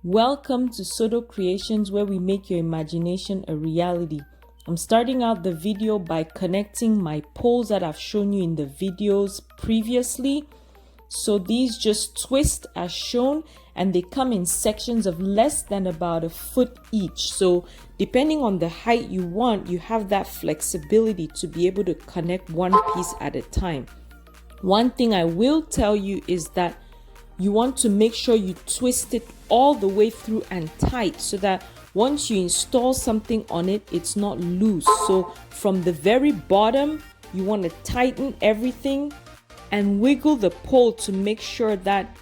Welcome to Sodo Creations, where we make your imagination a reality. I'm starting out the video by connecting my poles that I've shown you in the videos previously. So these just twist as shown, and they come in sections of less than about a foot each. So depending on the height you want, you have that flexibility to be able to connect one piece at a time. One thing I will tell you is that you want to make sure you twist it all the way through and tight, so that once you install something on it, it's not loose. So from the very bottom, you want to tighten everything and wiggle the pole to make sure that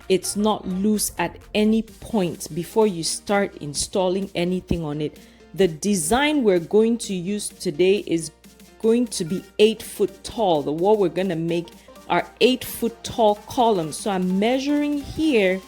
it's not loose at any point before you start installing anything on it. The design we're going to use today is going to be 8 foot tall. The wall we're going to make are 8 foot tall columns. So I'm measuring here,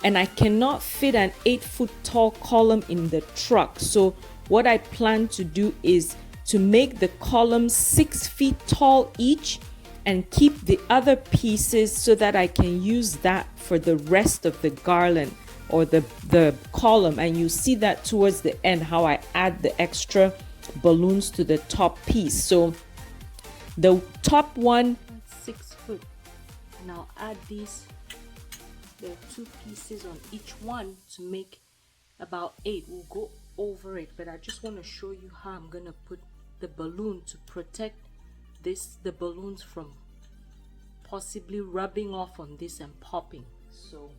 and I cannot fit an 8 foot tall column in the truck. So what I plan to do is to make the columns 6 feet tall each and keep the other pieces so that I can use that for the rest of the garland or the column. And you see that towards the end, how I add the extra balloons to the top piece. So the top one, 6 foot, and I'll add these. There are 2 pieces on each one to make about 8. We'll go over it, but I just want to show you how I'm gonna put the balloon to protect the balloons from possibly rubbing off on this and popping. So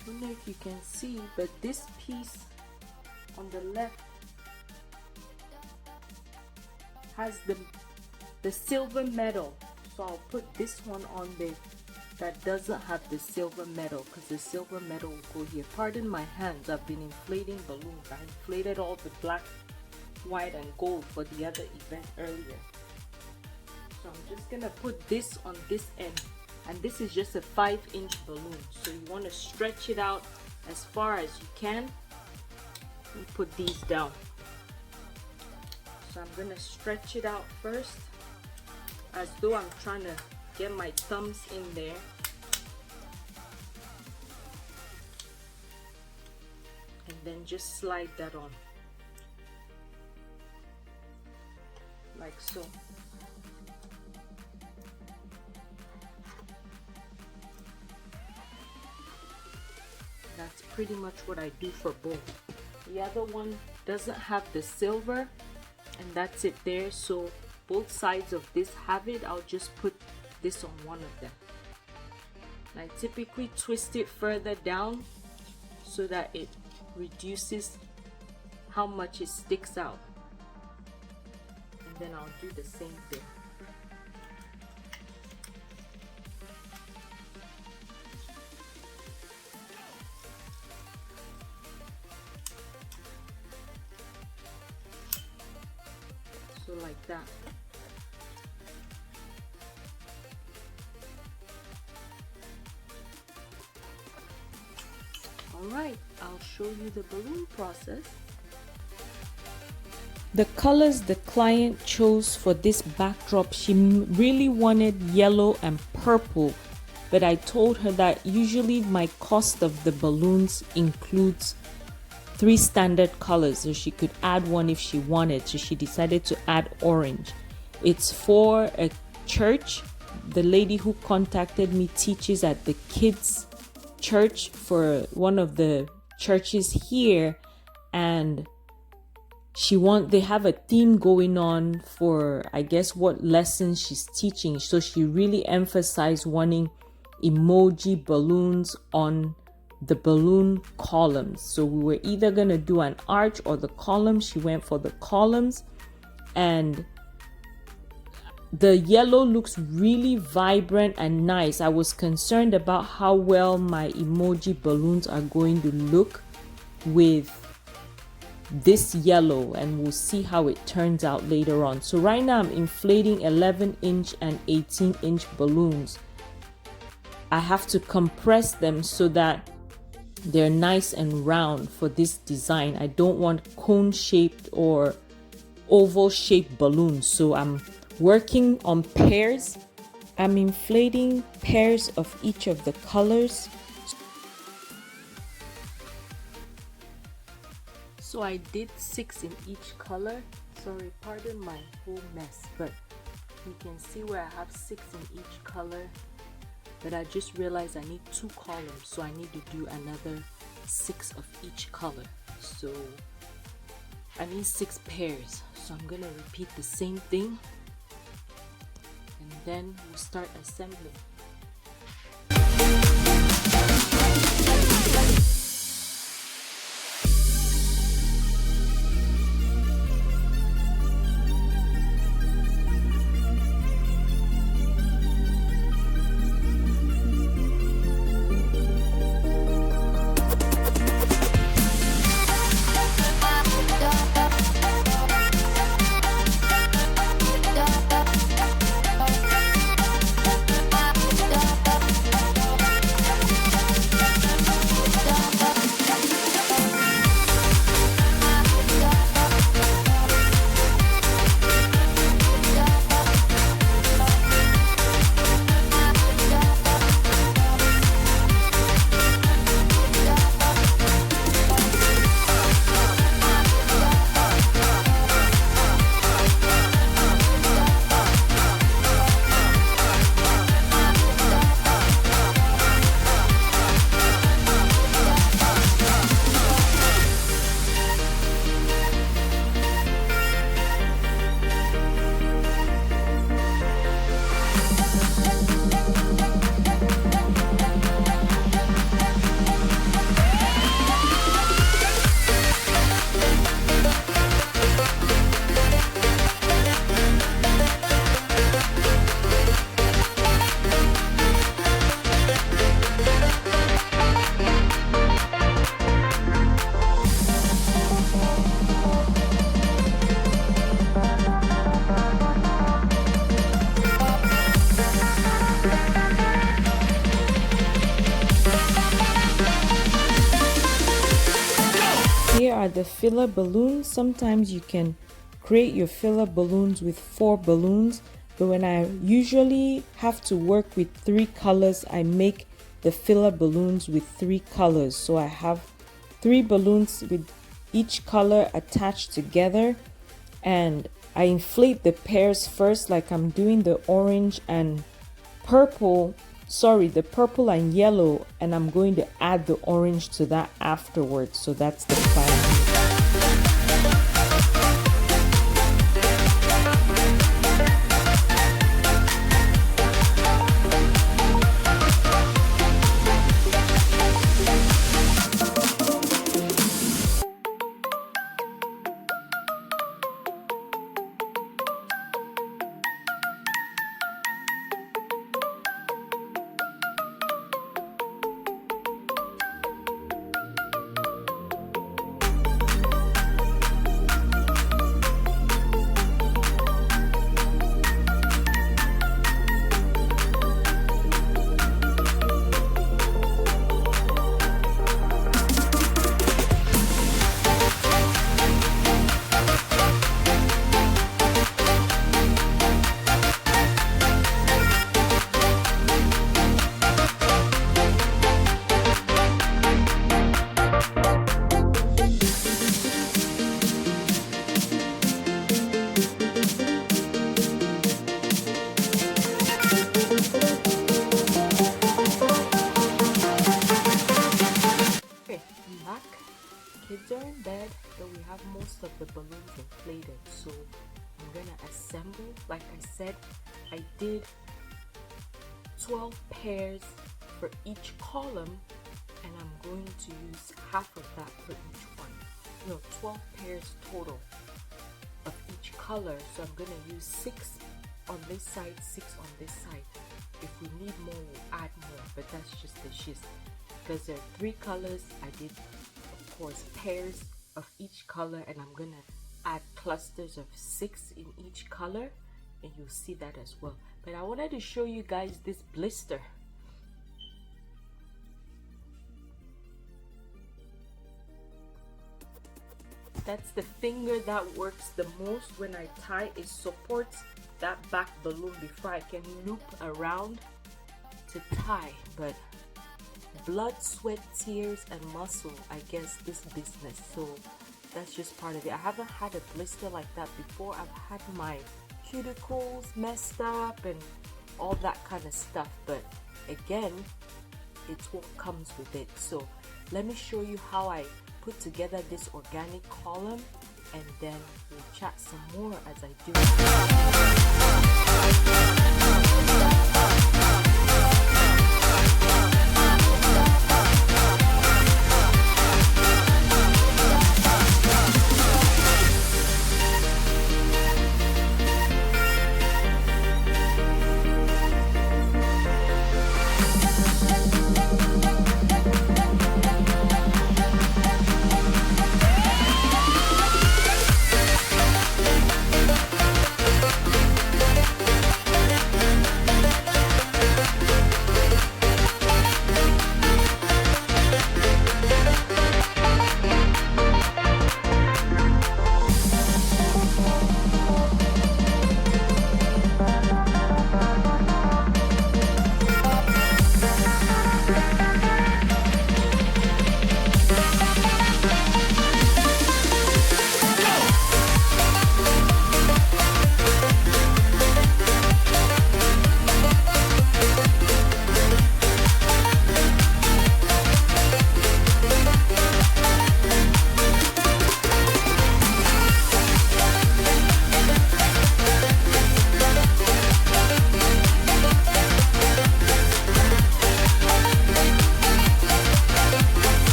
I don't know if you can see, but this piece on the left has the silver metal. So I'll put this one on there that doesn't have the silver metal, because the silver metal will go here. Pardon my hands, I've been inflating balloons. I inflated all the black, white and gold for the other event earlier. So I'm just gonna put this on this end, and this is just a 5-inch balloon, so you want to stretch it out as far as you can and put these down. So I'm gonna stretch it out first, as though I'm trying to get my thumbs in there. And then just slide that on. Like so. That's pretty much what I do for both. The other one doesn't have the silver, and that's it there. So both sides of this have it. I'll just put this on one of them. And I typically twist it further down so that it reduces how much it sticks out. And then I'll do the same thing. So like that. Alright, I'll show you the balloon process. The colors the client chose for this backdrop, she really wanted yellow and purple, but I told her that usually my cost of the balloons includes 3 standard colors, so she could add one if she wanted. So she decided to add orange. It's for a church. The lady who contacted me teaches at the kids' church for one of the churches here, and they have a theme going on for, I guess, what lessons she's teaching. So she really emphasized wanting emoji balloons on the balloon columns. So we were either gonna do an arch or the columns. She went for the columns, and the yellow looks really vibrant and nice. I was concerned about how well my emoji balloons are going to look with this yellow, and we'll see how it turns out later on. So right now I'm inflating 11-inch and 18-inch balloons. I have to compress them so that they're nice and round for this design. I don't want cone shaped or oval shaped balloons, so I'm working on pairs I'm inflating pairs of each of the colors. So I did 6 in each color. Sorry, pardon my whole mess, but you can see where I have 6 in each color. But I just realized I need 2 columns, so I need to do another 6 of each color. So I need 6 pairs. So I'm gonna repeat the same thing, and then we'll start assembling. Here are the filler balloons. Sometimes you can create your filler balloons with 4 balloons, but when I usually have to work with 3 colors, I make the filler balloons with 3 colors. So I have 3 balloons with each color attached together, and I inflate the pairs first, like I'm doing the orange and purple, the purple and yellow, and I'm going to add the orange to that afterwards. So that's the plan. Kids are in bed, but we have most of the balloons inflated, so I'm gonna assemble. Like I said, I did 12 pairs for each column, and I'm going to use half of that for each one. No, 12 pairs total of each color, so I'm gonna use 6 on this side, 6 on this side. If we need more, we'll add more, but that's just the gist. Because there are 3 colors, I did, of course, pairs of each color, and I'm gonna add clusters of 6 in each color, and you'll see that as well. But I wanted to show you guys this blister. That's the finger that works the most when I tie. It supports that back balloon before I can loop around to tie. But blood, sweat, tears, and muscle, I guess, this business. So that's just part of it. I haven't had a blister like that before. I've had my cuticles messed up and all that kind of stuff, but again, it's what comes with it. So let me show you how I put together this organic column, and then we'll chat some more as I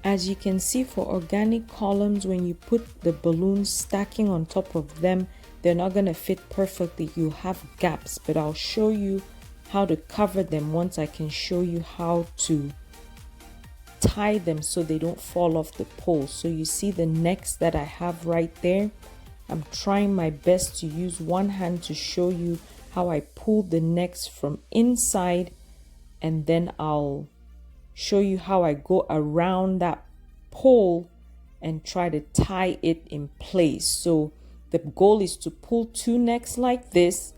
As you can see, for organic columns, when you put the balloons stacking on top of them, they're not going to fit perfectly. You have gaps, but I'll show you how to cover them once I can show you how to tie them so they don't fall off the pole. So you see the necks that I have right there. I'm trying my best to use one hand to show you how I pull the necks from inside, and then I'll show you how I go around that pole and try to tie it in place. So the goal is to pull two necks like this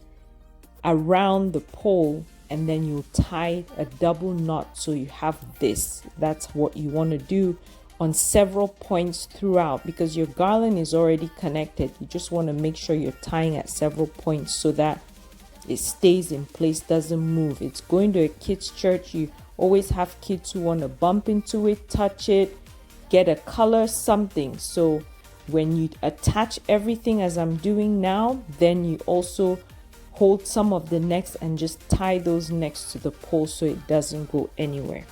around the pole, and then you tie a double knot so you have this. That's what you want to do on several points throughout, because your garland is already connected. You just want to make sure you're tying at several points so that it stays in place, doesn't move. It's going to a kids' church. You always have kids who want to bump into it, touch it, get a color, something. So when you attach everything as I'm doing now, then you also hold some of the necks and just tie those necks to the pole so it doesn't go anywhere.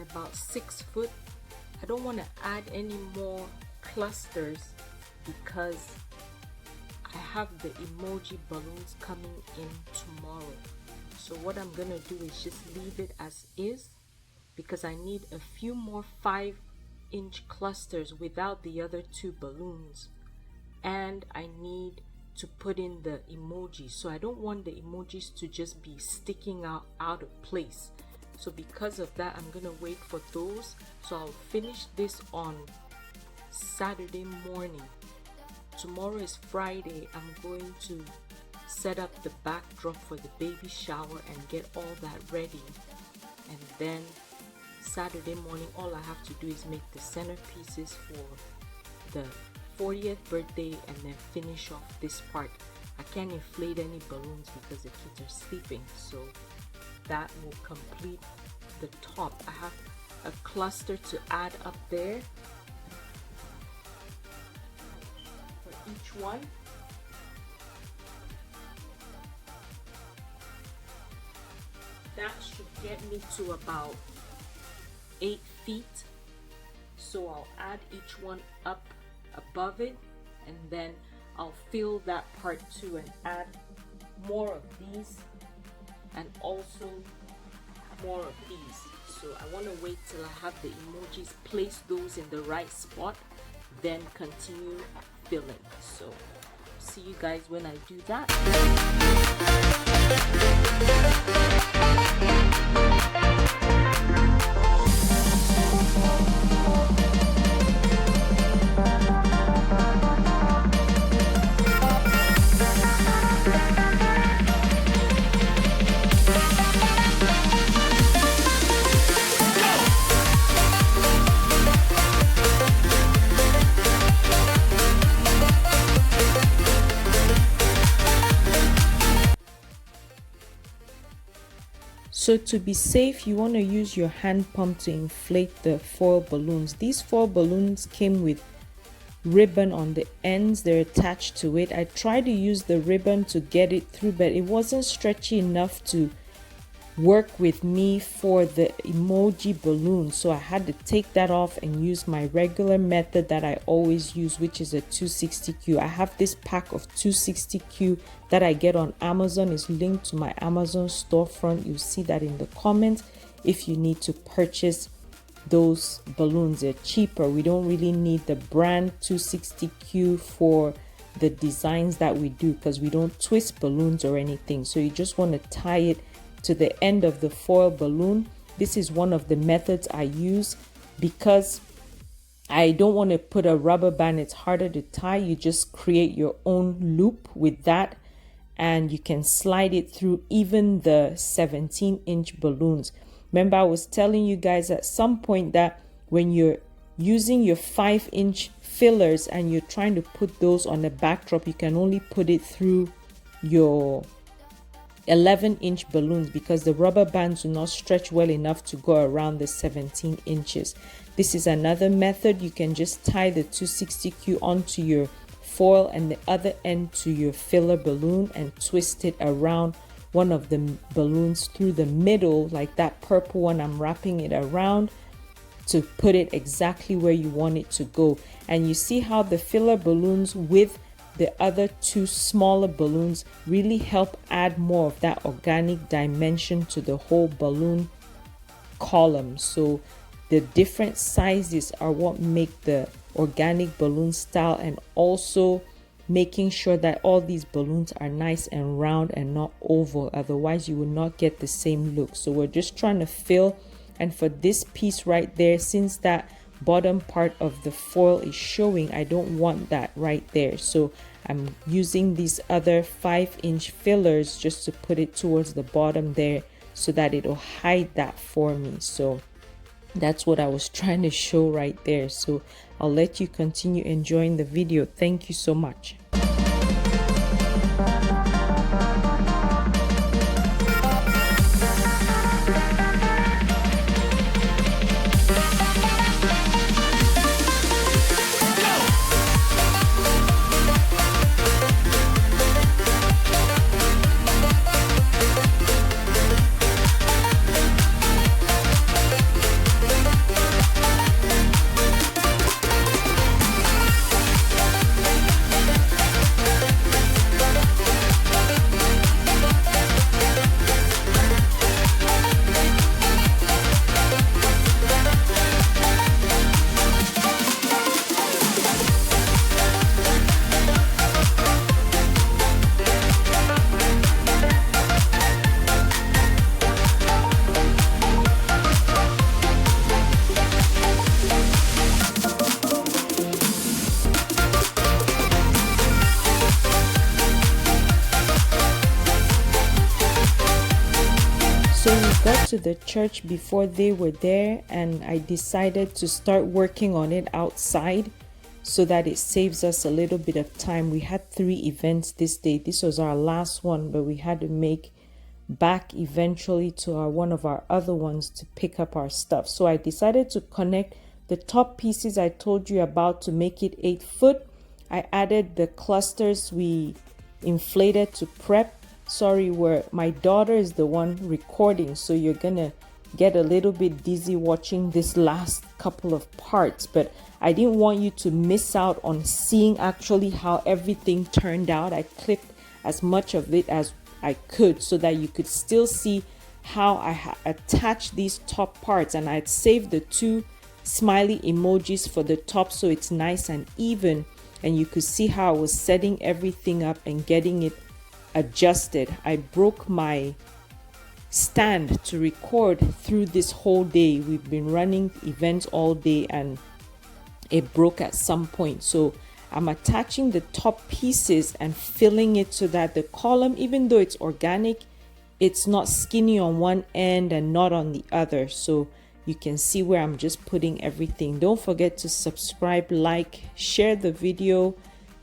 are about 6 foot. I don't want to add any more clusters because I have the emoji balloons coming in tomorrow. So what I'm gonna do is just leave it as is, because I need a few more 5-inch clusters without the other 2 balloons, and I need to put in the emojis. So I don't want the emojis to just be sticking out of place. So because of that, I'm gonna wait for those. So I'll finish this on Saturday morning. Tomorrow is Friday. I'm going to set up the backdrop for the baby shower and get all that ready, and then Saturday morning all I have to do is make the centerpieces for the 40th birthday and then finish off this part. I can't inflate any balloons because the kids are sleeping, so that will complete the top. I have a cluster to add up there for each one. That should get me to about 8 feet. So I'll add each one up above it, and then I'll fill that part too and add more of these and also more of these. So I want to wait till I have the emojis, place those in the right spot, then continue filling. So see you guys when I do that. So to be safe, you want to use your hand pump to inflate the foil balloons. These foil balloons came with ribbon on the ends. They're attached to it. I tried to use the ribbon to get it through, but it wasn't stretchy enough to work with me for the emoji balloon. So I had to take that off and use my regular method that I always use, which is a 260Q. I have this pack of 260Q that I get on Amazon. Is linked to my Amazon storefront. You'll see that in the comments if you need to purchase those balloons. They're cheaper. We don't really need the brand 260Q for the designs that we do because we don't twist balloons or anything. So you just want to tie it to the end of the foil balloon. This is one of the methods I use because I don't want to put a rubber band. It's harder to tie. You just create your own loop with that, and you can slide it through even the 17-inch balloons. Remember, I was telling you guys at some point that when you're using your 5-inch fillers and you're trying to put those on the backdrop, you can only put it through your 11-inch balloons because the rubber bands do not stretch well enough to go around the 17 inches. This is another method. You can just tie the 260Q onto your foil and the other end to your filler balloon and twist it around one of the balloons through the middle, like that purple one. I'm wrapping it around to put it exactly where you want it to go. And you see how the filler balloons with the other 2 smaller balloons really help add more of that organic dimension to the whole balloon column. So the different sizes are what make the organic balloon style, and also making sure that all these balloons are nice and round and not oval, otherwise you will not get the same look. So we're just trying to fill, and for this piece right there, since that bottom part of the foil is showing, I don't want that right there. So I'm using these other 5-inch fillers just to put it towards the bottom there so that it'll hide that for me. So that's what I was trying to show right there. So I'll let you continue enjoying the video. Thank you so much. to the church before they were there, and I decided to start working on it outside so that it saves us a little bit of time. We had 3 events this day. This was our last one, but we had to make back eventually to one of our other ones to pick up our stuff. So I decided to connect the top pieces I told you about to make it 8 foot. I added the clusters we inflated to prep. Sorry, where my daughter is the one recording, so you're gonna get a little bit dizzy watching this last couple of parts, but I didn't want you to miss out on seeing actually how everything turned out. I clipped as much of it as I could so that you could still see how I attached these top parts, and I'd saved the 2 smiley emojis for the top so it's nice and even, and you could see how I was setting everything up and getting it adjusted. I broke my stand to record through this whole day. We've been running events all day and it broke at some point, so I'm attaching the top pieces and filling it so that the column, even though it's organic, it's not skinny on one end and not on the other. So you can see where I'm just putting everything. Don't forget to subscribe, like, share the video,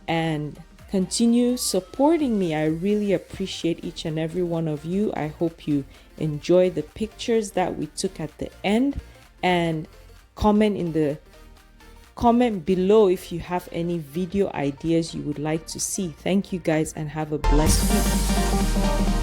and continue supporting me. I really appreciate each and every one of you. I hope you enjoy the pictures that we took at the end, and comment below if you have any video ideas you would like to see. Thank you guys and have a blessed week.